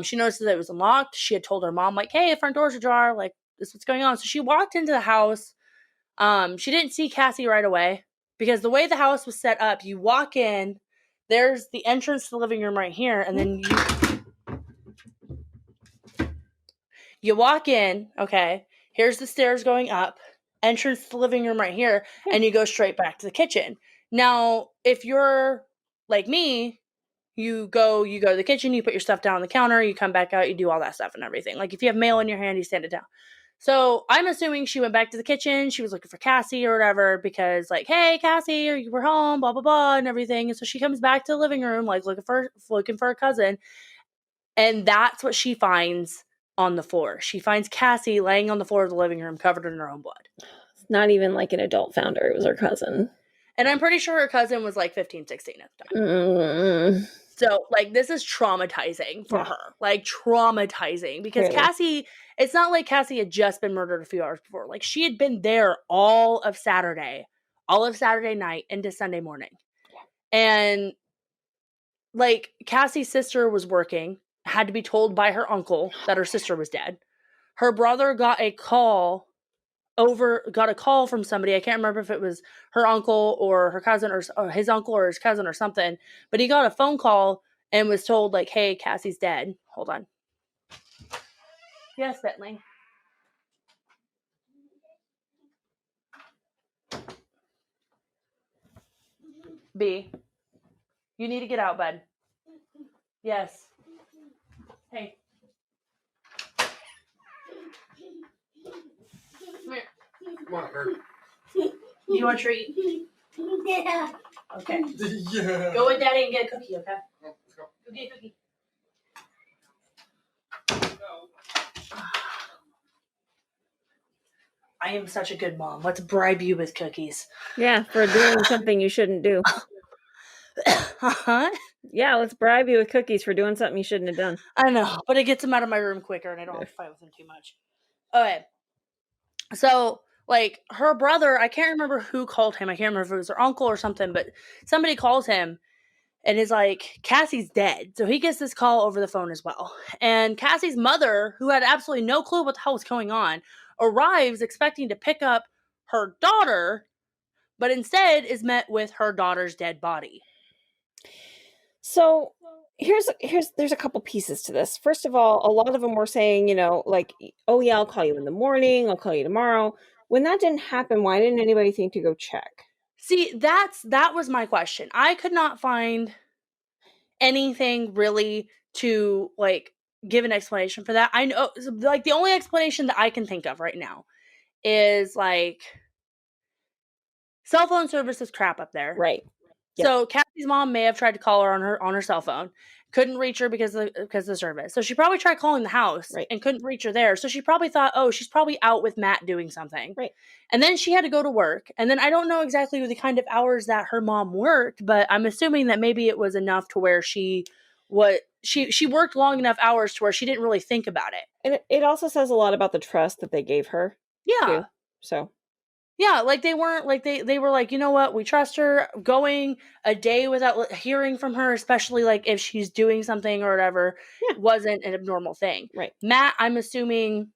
She notices that it was unlocked. She had told her mom, like, hey, the front door's ajar. Like, this is what's going on. So she walked into the house. She didn't see Cassie right away because the way the house was set up, you walk in, there's the entrance to the living room right here, and then you walk in, okay, here's the stairs going up, entrance to the living room right here, and you go straight back to the kitchen. Now, if you're like me, you go to the kitchen, you put your stuff down on the counter, you come back out, you do all that stuff and everything. Like, if you have mail in your hand, you stand it down. So I'm assuming she went back to the kitchen. She was looking for Cassie or whatever because, like, hey, Cassie, you were home, blah, blah, blah, and everything. And so she comes back to the living room, like, looking for her cousin. And that's what she finds on the floor. She finds Cassie laying on the floor of the living room covered in her own blood. It's not even like an adult found her. It was her cousin. And I'm pretty sure her cousin was like 15, 16 at the time. So, like, this is traumatizing for her. Like, traumatizing. Because Cassie, it's not like Cassie had just been murdered a few hours before. Like, she had been there all of Saturday night into Sunday morning. And, like, Cassie's sister was working, had to be told by her uncle that her sister was dead. Her brother got a call from somebody. I can't remember if it was her uncle or her cousin or his uncle or his cousin or something, but he got a phone call and was told, like, hey, Cassie's dead. Hold on. Yes, Bentley. B, you need to get out, bud. Yes. Hey. Come here. Come on, Bert. You want a treat? Yeah. Okay. Yeah. Go with Daddy and get a cookie, okay? Let's go. Go get a cookie. I am such a good mom. Let's bribe you with cookies. Yeah, for doing something you shouldn't do. Uh-huh. Yeah, let's bribe you with cookies for doing something you shouldn't have done. I know, but it gets them out of my room quicker and I don't have to fight with them too much. Okay. So, like, her brother, I can't remember who called him. I can't remember if it was her uncle or something, but somebody calls him and is like, Cassie's dead. So he gets this call over the phone as well. And Cassie's mother, who had absolutely no clue what the hell was going on, arrives expecting to pick up her daughter, but instead is met with her daughter's dead body. So there's a couple pieces to this. First of all, a lot of them were saying, like, oh yeah, I'll call you in the morning, I'll call you tomorrow. When that didn't happen, why didn't anybody think to go check? See, that was my question. I could not find anything really to, like, give an explanation for that. I know, like, the only explanation that I can think of right now is, like, cell phone service is crap up there. Right. Yep. So Cassie's mom may have tried to call her on her cell phone, couldn't reach her because of the service. So she probably tried calling the house and couldn't reach her there. So she probably thought, oh, she's probably out with Matt doing something. Right. And then she had to go to work. And then I don't know exactly the kind of hours that her mom worked, but I'm assuming that maybe it was enough to where she worked long enough hours to where she didn't really think about it. And it also says a lot about the trust that they gave her. Yeah. Too. So. Yeah, like, they weren't, like, they were like, you know what, we trust her. Going a day without hearing from her, especially, like, if she's doing something or whatever, wasn't an abnormal thing. Right. Matt, I'm assuming,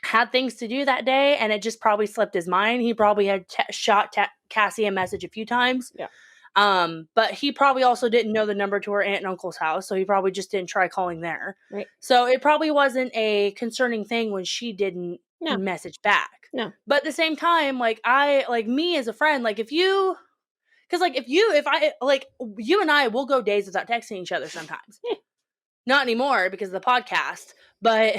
had things to do that day, and it just probably slipped his mind. He probably had shot Cassie a message a few times. Yeah. But he probably also didn't know the number to her aunt and uncle's house, so he probably just didn't try calling there. Right. So it probably wasn't a concerning thing when she didn't message back. No. But at the same time, like, me as a friend, like, if you and I will go days without texting each other sometimes. Not anymore because of the podcast, but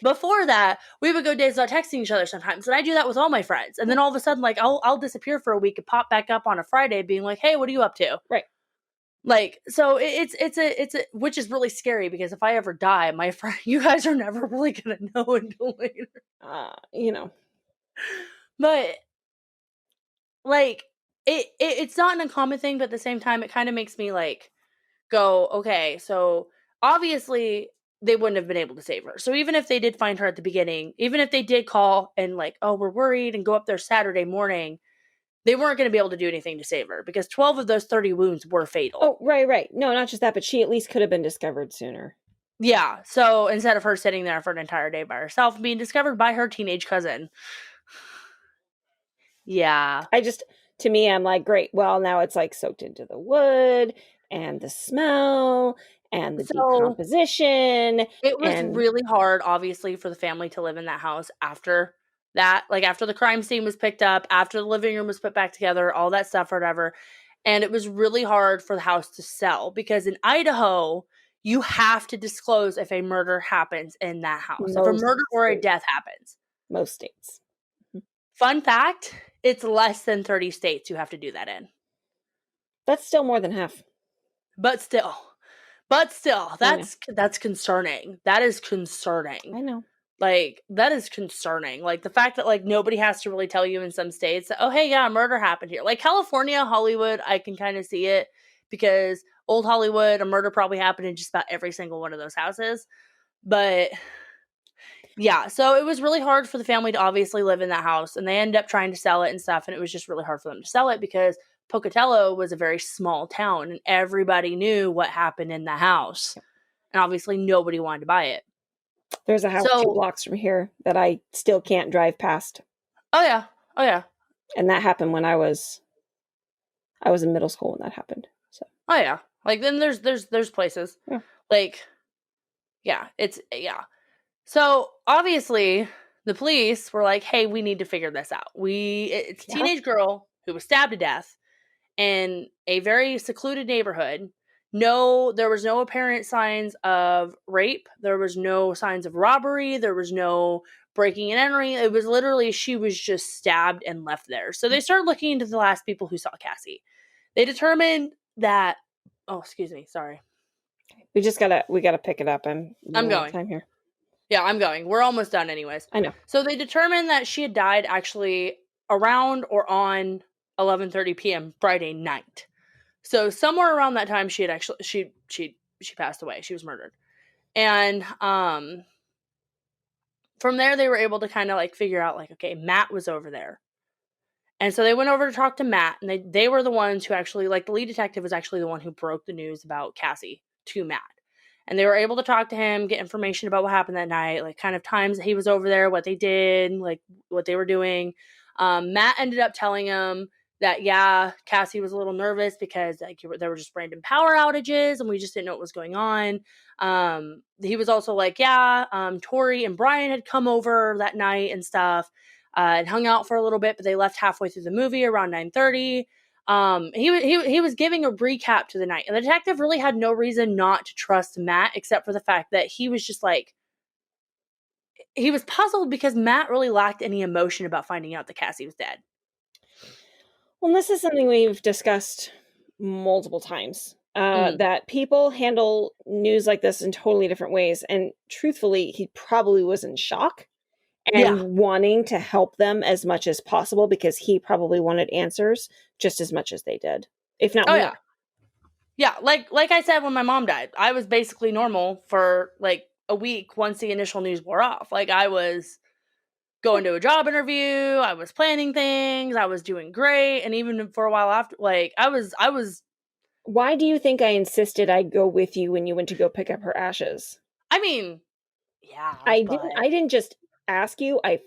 before that, we would go days without texting each other sometimes. And I do that with all my friends. And then all of a sudden, like, I'll disappear for a week and pop back up on a Friday being like, hey, what are you up to? Right. Like, so it's a which is really scary because if I ever die, my friend, you guys are never really going to know until later. But, like, it's not an uncommon thing, but at the same time, it kind of makes me, like, go, okay, so obviously they wouldn't have been able to save her. So even if they did find her at the beginning, even if they did call and like, oh, we're worried and go up there Saturday morning, they weren't going to be able to do anything to save her because 12 of those 30 wounds were fatal. Oh, right. No, not just that, but she at least could have been discovered sooner. Yeah. So instead of her sitting there for an entire day by herself and being discovered by her teenage cousin. Yeah. To me, I'm like, great. Well, now it's like soaked into the wood and the smell and the decomposition. It was really hard, obviously, for the family to live in that house after that. Like, after the crime scene was picked up, after the living room was put back together, all that stuff or whatever. And it was really hard for the house to sell because in Idaho, you have to disclose if a murder happens in that house. If a murder or a death happens. Most states. Fun fact, it's less than 30 states you have to do that in. That's still more than half. But still, that's concerning. That is concerning. I know. Like, that is concerning. Like, the fact that, like, nobody has to really tell you in some states that, oh, hey, yeah, a murder happened here. Like, California, Hollywood, I can kind of see it because old Hollywood, a murder probably happened in just about every single one of those houses. But, yeah, so it was really hard for the family to obviously live in that house, and they ended up trying to sell it and stuff, and it was just really hard for them to sell it because Pocatello was a very small town, and everybody knew what happened in the house. And obviously, nobody wanted to buy it. There's a house 2 blocks from here that I still can't drive past. Oh yeah. And that happened when I was in middle school when that happened. So. Oh yeah. Like then there's places. Yeah. Like yeah. So obviously the police were like, "Hey, we need to figure this out. It's a teenage girl who was stabbed to death in a very secluded neighborhood. No, there was no apparent signs of rape. There was no signs of robbery. There was no breaking and entering. It was literally, she was just stabbed and left there. So they started looking into the last people who saw Cassie. They determined that, oh, excuse me, sorry. We gotta pick it up. I'm going. Time here. Yeah, I'm going. We're almost done anyways. I know. So they determined that she had died actually around or on 11:30 p.m. Friday night. So somewhere around that time, she had actually she passed away. She was murdered, and from there they were able to kind of like figure out like, okay, Matt was over there, and so they went over to talk to Matt, and they were the ones who actually, like, the lead detective was actually the one who broke the news about Cassie to Matt, and they were able to talk to him, get information about what happened that night, like kind of times that he was over there, what they did, like what they were doing. Matt ended up telling him that, yeah, Cassie was a little nervous because like there were just random power outages and we just didn't know what was going on. He was also like, yeah, Tori and Brian had come over that night and stuff and hung out for a little bit, but they left halfway through the movie around 9:30. He was giving a recap to the night, and the detective really had no reason not to trust Matt except for the fact that he was just like, he was puzzled because Matt really lacked any emotion about finding out that Cassie was dead. Well, this is something we've discussed multiple times, that people handle news like this in totally different ways. And truthfully, he probably was in shock and wanting to help them as much as possible because he probably wanted answers just as much as they did, if not more. Yeah. Like I said, when my mom died, I was basically normal for like a week once the initial news wore off. Like, I was going to a job interview, I was planning things, I was doing great, and even for a while after, like, I was. Why do you think I insisted I go with you when you went to go pick up her ashes? I mean, yeah, I didn't just ask you. I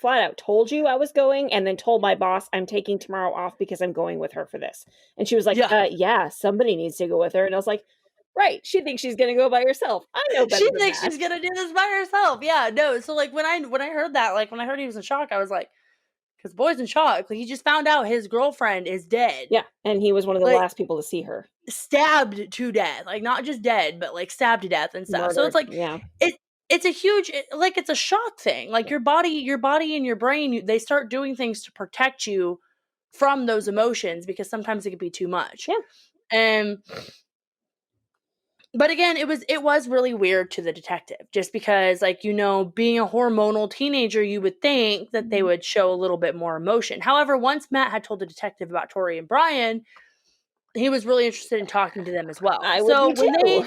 flat out told you I was going, and then told my boss I'm taking tomorrow off because I'm going with her for this. And she was like, yeah, somebody needs to go with her. And I was like, right, she thinks she's gonna go by herself. I know better. She thinks she's gonna do this by herself. Yeah, no. So like when I heard that, like when I heard he was in shock, I was like, because boy's in shock. Like, he just found out his girlfriend is dead. Yeah, and he was one of the last people to see her. Stabbed to death. Like, not just dead, but like stabbed to death and stuff. Murdered. So it's like, it's a huge, like, it's a shock thing. Like, your body and your brain, they start doing things to protect you from those emotions because sometimes it can be too much. Yeah. But again, it was really weird to the detective just because, like, you know, being a hormonal teenager, you would think that they would show a little bit more emotion. However, once Matt had told the detective about Tori and Brian, he was really interested in talking to them as well. I would be too.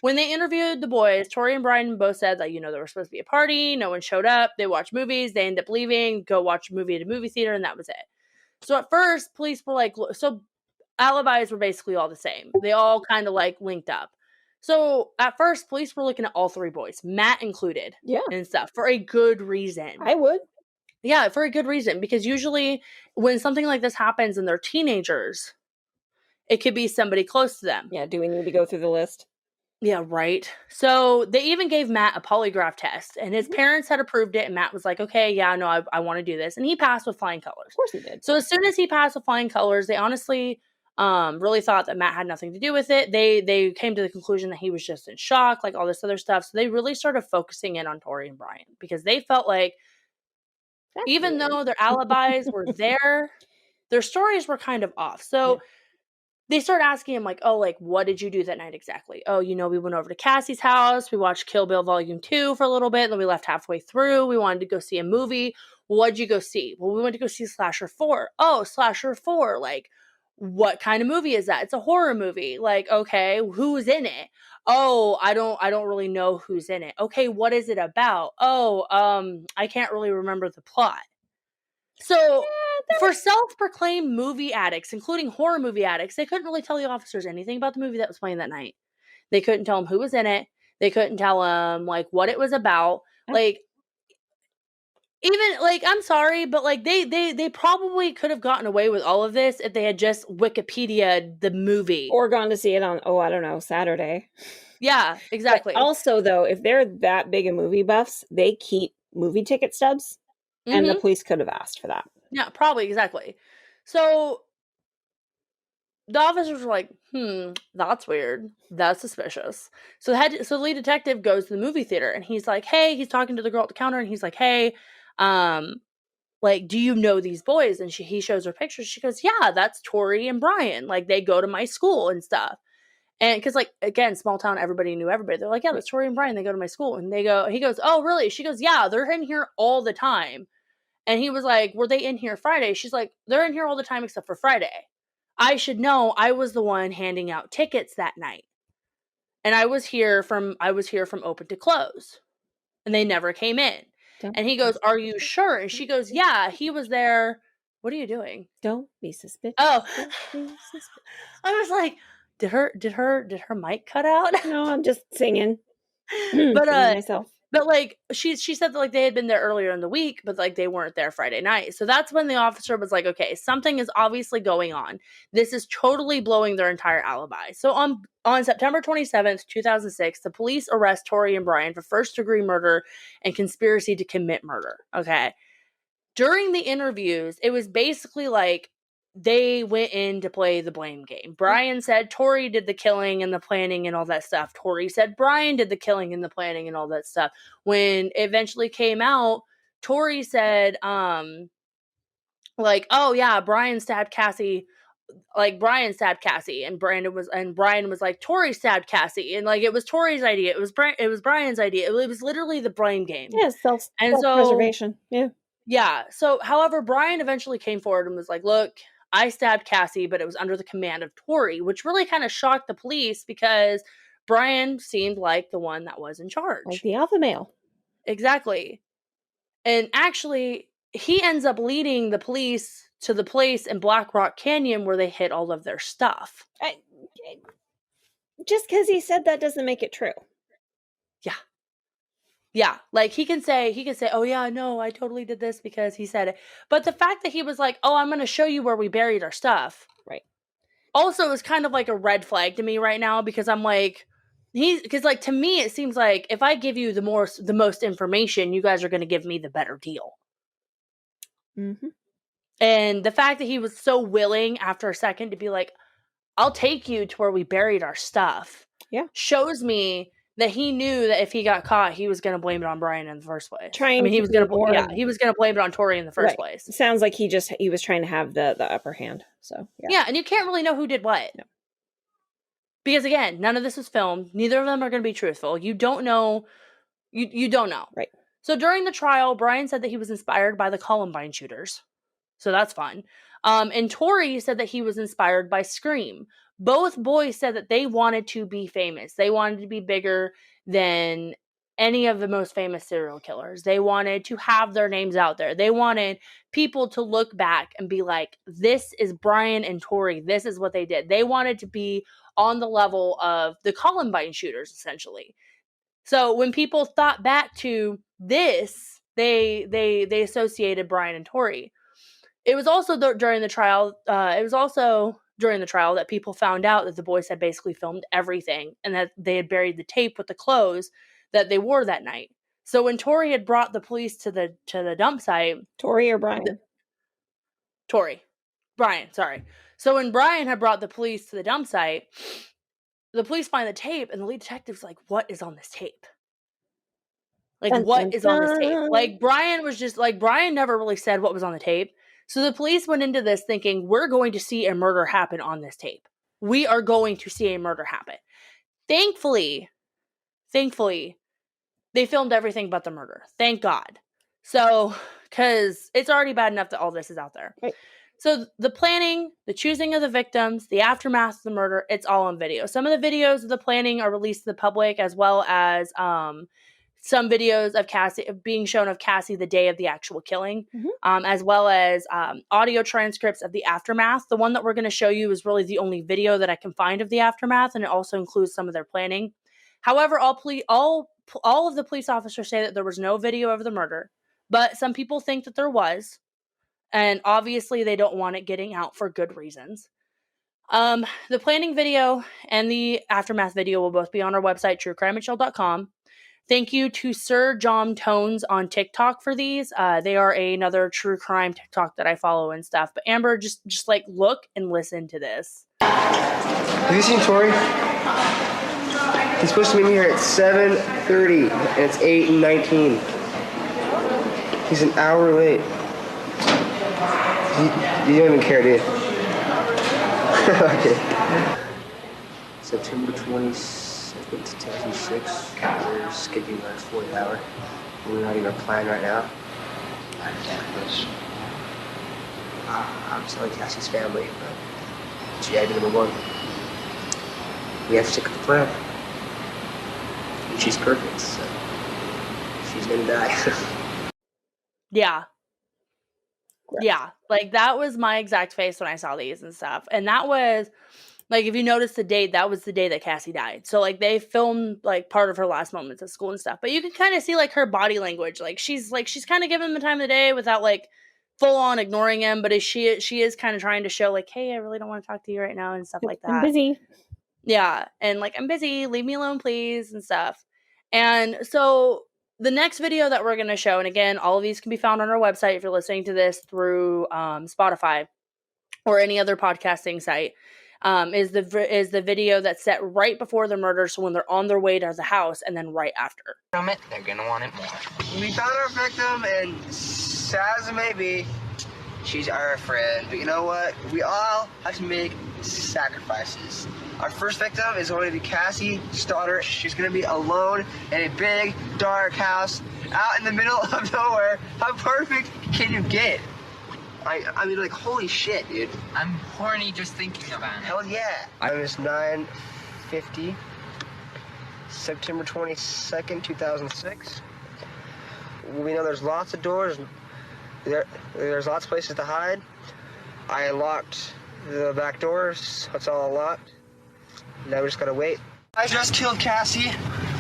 When they interviewed the boys, Tori and Brian both said that, there was supposed to be a party. No one showed up. They watched movies. They ended up leaving, go watch a movie at a movie theater, and that was it. So at first, police were like, so alibis were basically all the same. They all kind of like linked up. So at first, police were looking at all three boys, Matt included, and stuff, for a good reason. I would. Yeah, for a good reason, because usually when something like this happens and they're teenagers, it could be somebody close to them. Yeah, do we need to go through the list? Yeah, right. So they even gave Matt a polygraph test, and his parents had approved it, and Matt was like, okay, yeah, no, I want to do this. And he passed with flying colors. Of course he did. So as soon as he passed with flying colors, they honestly really thought that Matt had nothing to do with it. They came to the conclusion that he was just in shock, like all this other stuff. So they really started focusing in on Tori and Brian, because they felt like even though their alibis were there, their stories were kind of off. So they started asking him, like, oh, like, what did you do that night exactly? Oh, we went over to Cassie's house. We watched Kill Bill Volume 2 for a little bit. Then we left halfway through. We wanted to go see a movie. What'd you go see? Well, we went to go see Slasher 4. Oh, Slasher 4. Like, what kind of movie is that? It's a horror movie. Like, okay, who's in it? Oh, I don't really know who's in it. Okay, what is it about? Oh, I can't really remember the plot. So for self-proclaimed movie addicts, including horror movie addicts, they couldn't really tell the officers anything about the movie that was playing that night. They couldn't tell them who was in it. They couldn't tell them, like, what it was about. Like, even, like, I'm sorry, but, like, they probably could have gotten away with all of this if they had just Wikipedia'd the movie. Or gone to see it on, I don't know, Saturday. Yeah, exactly. But also, though, if they're that big of movie buffs, they keep movie ticket stubs, and the police could have asked for that. Yeah, probably, exactly. So the officers were like, that's weird. That's suspicious. So the lead detective goes to the movie theater, and he's like, hey, he's talking to the girl at the counter, and he's like, hey, like, do you know these boys? And he shows her pictures. She goes, yeah, that's Tori and Brian. Like, they go to my school and stuff. And because, like, again, small town, everybody knew everybody. They're like, yeah, that's Tori and Brian. They go to my school. And he goes, oh, really? She goes, yeah, they're in here all the time. And he was like, were they in here Friday? She's like, they're in here all the time except for Friday. I should know. I was the one handing out tickets that night. And I was here from open to close. And they never came in. And he goes, are you sure? And she goes, yeah, he was there. What are you doing? Don't be suspicious. Oh. I was like, did her mic cut out? No, I'm just singing. But myself. But, like, she said that, like, they had been there earlier in the week, but, like, they weren't there Friday night. So that's when the officer was like, okay, something is obviously going on. This is totally blowing their entire alibi. So on September 27th, 2006, the police arrest Tori and Brian for first-degree murder and conspiracy to commit murder, okay? During the interviews, it was basically like they went in to play the blame game. Brian said Tori did the killing and the planning and all that stuff. Tori said Brian did the killing and the planning and all that stuff. When it eventually came out, Tori said, like, oh yeah, Brian stabbed Cassie. Like, Brian stabbed Cassie, and Brian was like, Tori stabbed Cassie, and, like, it was Tori's idea. It was Brian's idea. It was literally the blame game. Yeah, self-preservation. Yeah. So, however, Brian eventually came forward and was like, look, I stabbed Cassie, but it was under the command of Tori, which really kind of shocked the police because Brian seemed like the one that was in charge. Like the alpha male. Exactly. And actually, he ends up leading the police to the place in Black Rock Canyon where they hid all of their stuff. Just because he said that doesn't make it true. Yeah. Yeah, like, he can say, oh yeah, no, I totally did this because he said it. But the fact that he was like, oh, I'm going to show you where we buried our stuff. Right. Also is kind of like a red flag to me right now, because I'm like, because, like, to me, it seems like if I give you the most information, you guys are going to give me the better deal. Mm-hmm. And the fact that he was so willing after a second to be like, I'll take you to where we buried our stuff. Yeah. Shows me that he knew that if he got caught, he was going to blame it on Brian in the first place. He was going to blame it on Tori in the first place. It sounds like he was trying to have the upper hand. So yeah, and you can't really know who did what. No. Because again, none of this was filmed. Neither of them are going to be truthful. You don't know. You don't know. Right. So during the trial, Brian said that he was inspired by the Columbine shooters. So that's fun. And Tori said that he was inspired by Scream. both boys said that they wanted to be famous. They wanted to be bigger than any of the most famous serial killers. They wanted to have their names out there. They wanted people to look back and be like, this is Brian and Tori. This is what they did. They wanted to be on the level of the Columbine shooters, essentially. So when people thought back to this, they associated Brian and Tori. It was also during the trial. It was also during the trial that people found out that the boys had basically filmed everything and that they had buried the tape with the clothes that they wore that night. So when Tori had brought the police to the dump site, Tori or Brian? Brian, sorry. So when Brian had brought the police to the dump site, the police find the tape, and the lead detective's like, "What is on this tape? Like, Dun, what dun, is on this tape?" dun. Like, Brian was just like, Brian never really said what was on the tape. So the police went into this thinking, we're going to see a murder happen on this tape. We are going to see a murder happen. Thankfully, they filmed everything but the murder. Thank God. So, because it's already bad enough that all this is out there. Right. So the planning, the choosing of the victims, the aftermath of the murder, it's all on video. Some of the videos of the planning are released to the public, as well as some videos of Cassie being shown of Cassie the day of the actual killing, as well as audio transcripts of the aftermath. The one that we're going to show you is really the only video that I can find of the aftermath, and it also includes some of their planning. However, all of the police officers say that there was no video of the murder, but some people think that there was, and obviously they don't want it getting out for good reasons. The planning video and the aftermath video will both be on our website, truecrimeandchill.com. Thank you to Sir John Tones on TikTok for these. They are another true crime TikTok that I follow and stuff. But Amber, just like look and listen to this. Have you seen Tori? He's supposed to be here at 7:30, and it's 8:19. He's an hour late. You don't even care, do you? Okay. September 22nd, 2006. We're skipping our fourth hour. We're not even plan right now. I'm telling Cassie's family, but she had to be number one. We have to stick with the plan. And she's perfect, so she's gonna die. Yeah. Yeah, like that was my exact face when I saw these and stuff. And that was, like, if you notice the date, that was the day that Cassie died. So, like, they filmed, like, part of her last moments at school and stuff. But you can kind of see, like, her body language. Like, she's kind of giving him the time of the day without, like, full-on ignoring him. But she is kind of trying to show, like, hey, I really don't want to talk to you right now and stuff like that. I'm busy. Yeah, and, like, I'm busy. Leave me alone, please, and stuff. And so the next video that we're going to show, and again, all of these can be found on our website if you're listening to this through Spotify or any other podcasting site, is the video that's set right before the murder, so when they're on their way to the house, and then right after. From it, they're going to want it more. We found our victim, and sad as it may be, she's our friend. But you know what? We all have to make sacrifices. Our first victim is going to be Cassie Stoddart. She's going to be alone in a big, dark house out in the middle of nowhere. How perfect can you get? I mean, like, holy shit, dude. I'm horny just thinking about it. Hell yeah. It was 9:50, September 22nd, 2006. We know there's lots of doors. There's lots of places to hide. I locked the back doors, so it's all locked. Now we just gotta wait. I just killed Cassie.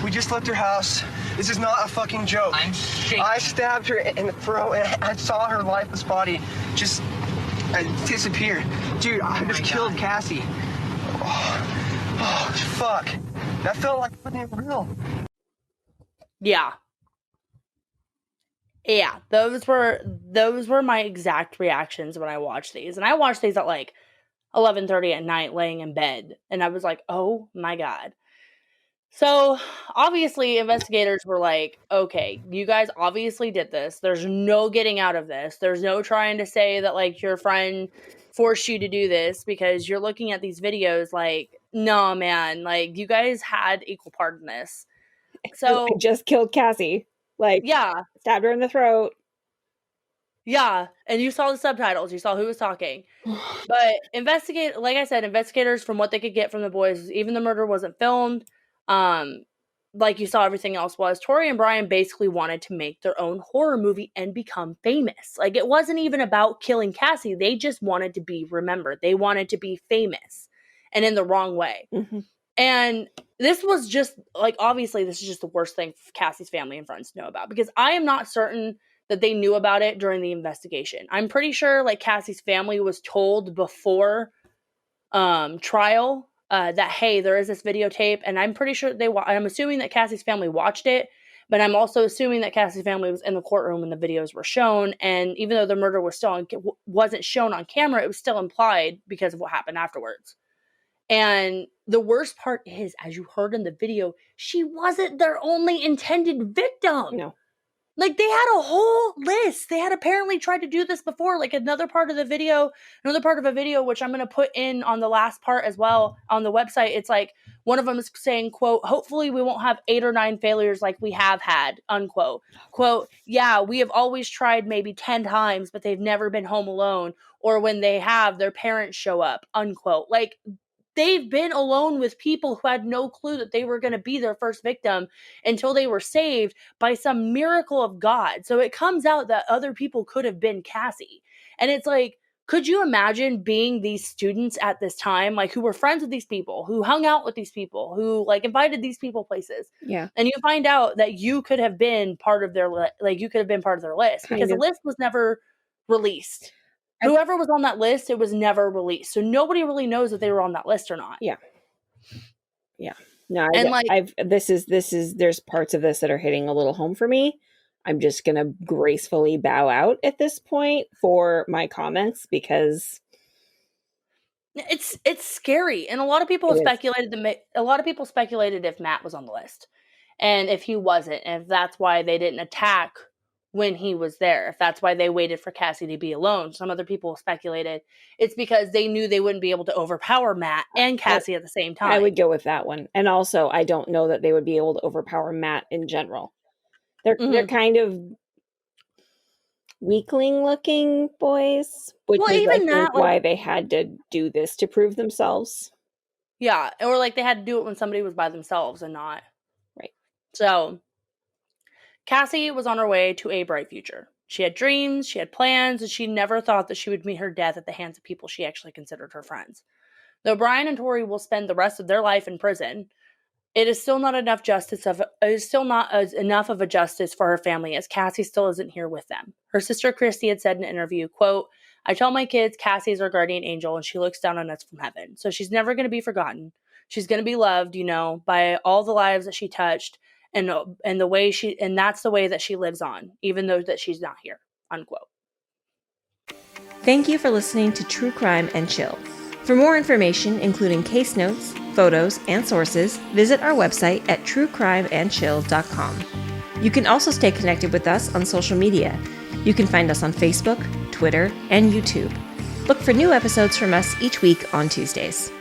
We just left her house. This is not a fucking joke. I'm shaking. I stabbed her in the throat, and I saw her lifeless body just disappear. Dude, I just killed Cassie. Oh, fuck. That felt like fucking real. Yeah. Yeah, those were my exact reactions when I watched these. And I watched these at like 11:30 at night laying in bed, and I was like, "Oh my god." So, obviously investigators were like, "Okay, you guys obviously did this. There's no getting out of this. There's no trying to say that like your friend forced you to do this, because you're looking at these videos like, no, man, like you guys had equal part in this." So I just killed Cassie. Like, yeah, stabbed her in the throat. Yeah, and you saw the subtitles. You saw who was talking. But like I said, investigators, from what they could get from the boys, even the murder wasn't filmed. Like you saw, everything else was. Tori and Brian basically wanted to make their own horror movie and become famous. Like, it wasn't even about killing Cassie. They just wanted to be remembered. They wanted to be famous, and in the wrong way. Mm-hmm. And this was just, like, obviously, this is just the worst thing Cassie's family and friends know about, because I am not certain that they knew about it during the investigation. I'm pretty sure, like, Cassie's family was told before trial that, hey, there is this videotape, and I'm pretty sure I'm assuming that Cassie's family watched it, but I'm also assuming that Cassie's family was in the courtroom when the videos were shown, and even though the murder wasn't shown on camera, it was still implied because of what happened afterwards. And the worst part is, as you heard in the video, she wasn't their only intended victim. No. Like, they had a whole list. They had apparently tried to do this before. Like, another part of a video, which I'm going to put in on the last part as well on the website. It's like, one of them is saying, quote, hopefully we won't have 8 or 9 failures like we have had, unquote. Quote, yeah, we have always tried maybe 10 times, but they've never been home alone. Or when they have, their parents show up, unquote. Like, they've been alone with people who had no clue that they were going to be their first victim until they were saved by some miracle of God. So it comes out that other people could have been Cassie. And it's like, could you imagine being these students at this time, like, who were friends with these people, who hung out with these people, who, like, invited these people places? Yeah. And you find out that you could have been part of their list, because the list was never released. Whoever was on that list, it was never released. So nobody really knows if they were on that list or not. Yeah. Yeah. No, And there's parts of this that are hitting a little home for me. I'm just going to gracefully bow out at this point for my comments, because it's scary. And a lot of people speculated if Matt was on the list, and if he wasn't, and if that's why they didn't attack when he was there, if that's why they waited for Cassie to be alone. Some other people speculated it's because they knew they wouldn't be able to overpower Matt and Cassie at the same time. I would go with that one. And also, I don't know that they would be able to overpower Matt in general. They're kind of weakling looking boys, which is even why they had to do this to prove themselves. Yeah, or like they had to do it when somebody was by themselves and not. Right. So Cassie was on her way to a bright future. She had dreams, she had plans, and she never thought that she would meet her death at the hands of people she actually considered her friends. Though Brian and Tori will spend the rest of their life in prison, it is still not enough of a justice for her family, as Cassie still isn't here with them. Her sister Christy had said in an interview, quote, I tell my kids Cassie is our guardian angel and she looks down on us from heaven. So she's never going to be forgotten. She's going to be loved, by all the lives that she touched. And that's the way that she lives on, even though that she's not here, unquote. Thank you for listening to True Crime and Chill. For more information, including case notes, photos, and sources, visit our website at truecrimeandchill.com. You can also stay connected with us on social media. You can find us on Facebook, Twitter, and YouTube. Look for new episodes from us each week on Tuesdays.